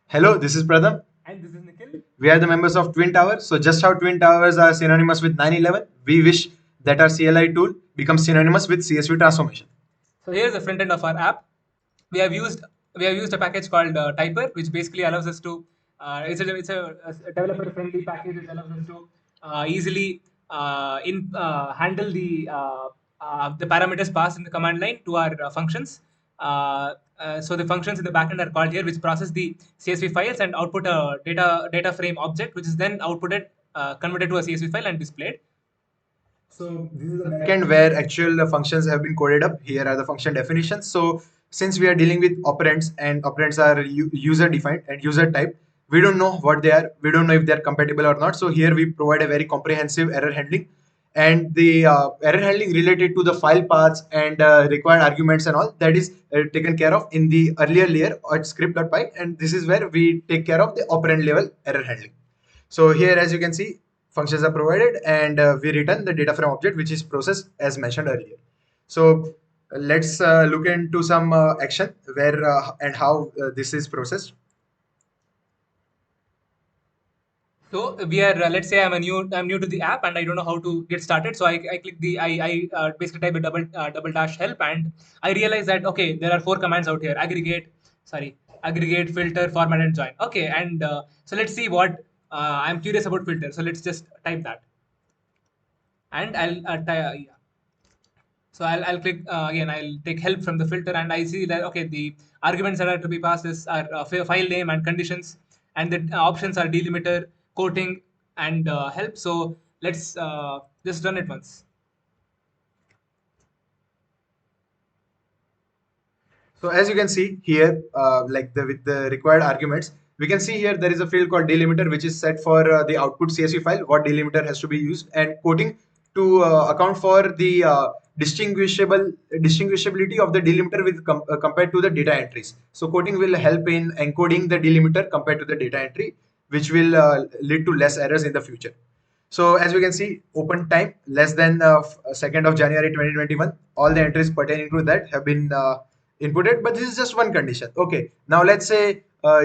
Hello, this is Pradham. And this is Nikhil. We are the members of Twin Towers. So, just how Twin Towers are synonymous with 9/11, we wish that our CLI tool becomes synonymous with CSV transformation. So here's the front end of our app. We have used we have used a package called Typer, which basically allows us to it's a developer friendly package which allows us to easily in handle the parameters passed in the command line to our functions. So the functions in the backend are called here, which process the CSV files and output a data frame object, which is then outputted, converted to a CSV file and displayed. So this is the backend where actual functions have been coded up. Here are the function definitions. So since we are dealing with operands and operands are user defined and user type, we don't know what they are. We don't know if they are compatible or not. So here we provide a very comprehensive error handling, and the error handling related to the file paths and required arguments and all that is taken care of in the earlier layer at script.py, and this is where we take care of the operand level error handling. So here, as you can see, functions are provided, and we return the data frame object, which is processed as mentioned earlier. So let's look into some action where and how this is processed. So we are, let's say I'm new to the app and I don't know how to get started. So I click I basically type a double dash help, and I realize that okay, there are four commands out here: aggregate, filter, format, and join. Okay, and so let's see what I'm curious about filter. So let's just type that, and yeah. So I'll click again. I'll take help from the filter, and I see that okay, the arguments that are to be passed are file name and conditions, and the options are delimiter, quoting, and help. So let's just run it once. So as you can see here, like with the required arguments, we can see here there is a field called delimiter, which is set for the output CSV file, what delimiter has to be used, and quoting to account for the distinguishability of the delimiter with compared to the data entries. So quoting will help in encoding the delimiter compared to the data entry, which will lead to less errors in the future. So as we can see, open time less than 2nd of January 2021. All the entries pertaining to that have been inputted, but this is just one condition. Okay, now let's say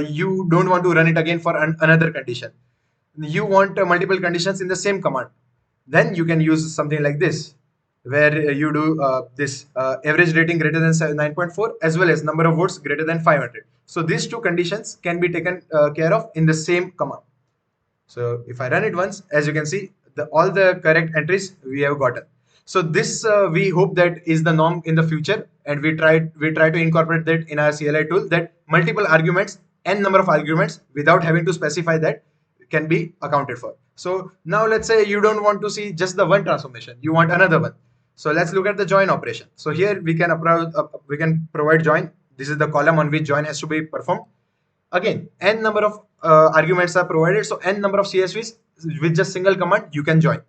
you don't want to run it again for another condition. You want multiple conditions in the same command. Then you can use something like this, where you do this average rating greater than 9.4 as well as number of votes greater than 500. So these two conditions can be taken care of in the same command. So if I run it once, as you can see, all the correct entries we have gotten. So this we hope that is the norm in the future, and we try to incorporate that in our CLI tool, that multiple arguments, n number of arguments without having to specify that, can be accounted for. So now let's say you don't want to see just the one transformation, you want another one. So let's look at the join operation. So here we can provide join. This is the column on which join has to be performed. Again, n number of arguments are provided, so n number of CSVs with just single command you can join.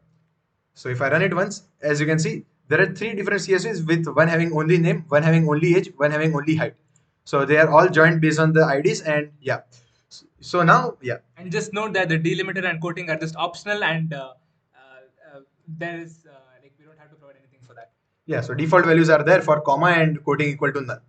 So if I run it once, as you can see, there are three different CSVs with one having only name, one having only age, one having only height. So they are all joined based on the IDs, and yeah. So now, yeah. And just note that the delimiter and quoting are just optional, and there is like we don't have to provide anything for that. Yeah, so default values are there for comma and quoting equal to none.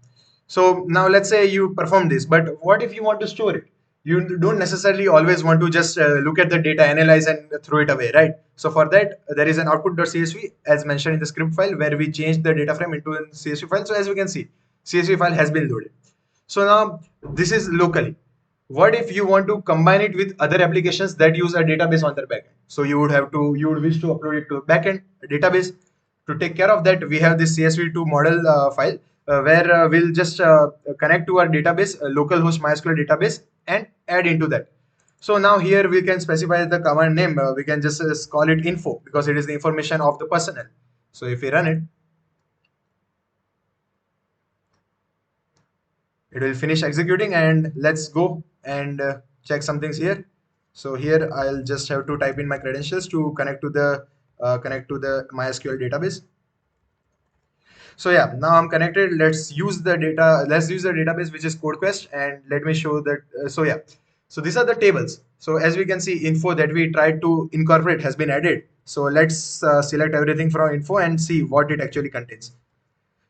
So now let's say you perform this, but what if you want to store it? You don't necessarily always want to just look at the data, analyze, and throw it away, right? So for that, there is an output.csv as mentioned in the script file, where we change the data frame into a CSV file. So as we can see, CSV file has been loaded. So now this is locally. What if you want to combine it with other applications that use a database on their backend? So you would wish to upload it to a backend, a database. To take care of that, we have this CSV2 model file, where we'll just connect to our database, localhost MySQL database, and add into that. So now here we can specify the command name. We can just call it info, because it is the information of the personnel. So if we run it, it will finish executing, and let's go and check some things here. So here I'll just have to type in my credentials to connect to the MySQL database. So yeah, now I'm connected. Let's use the database, which is CodeQuest, and let me show that. So yeah, so these are the tables. So as we can see, info that we tried to incorporate has been added. So let's select everything from info and see what it actually contains.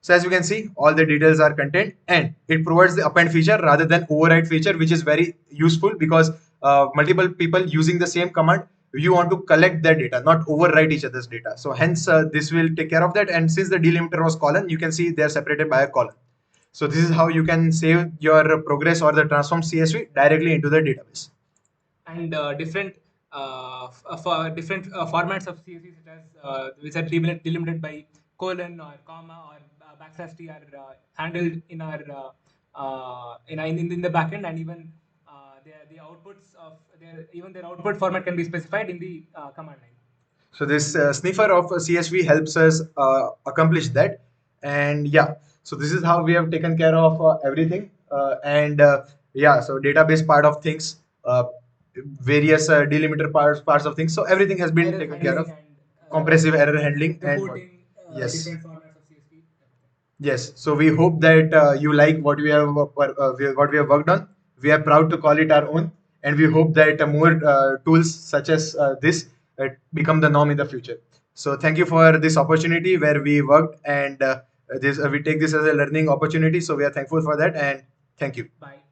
So as you can see, all the details are contained, and it provides the append feature rather than override feature, which is very useful because multiple people using the same command, you want to collect their data, not overwrite each other's data. So hence this will take care of that. And since the delimiter was colon, you can see they are separated by a colon. So this is how you can save your progress or the transform CSV directly into the database. And different for different formats of CSV, such as which are delimited by colon or comma or backslash t, are handled in our in the backend, and even the outputs of their output format can be specified in the command line. So this sniffer of CSV helps us accomplish that. And yeah, so this is how we have taken care of everything. And yeah, so database part of things, various delimiter parts of things. So everything has been taken care of. Compressive error handling and Reporting yes. different formats of CSV. Yes, so we hope that you like what we have what we have worked on. We are proud to call it our own, and we hope that more tools such as this become the norm in the future. So thank you for this opportunity where we worked, and this we take this as a learning opportunity. So we are thankful for that, and thank you. Bye.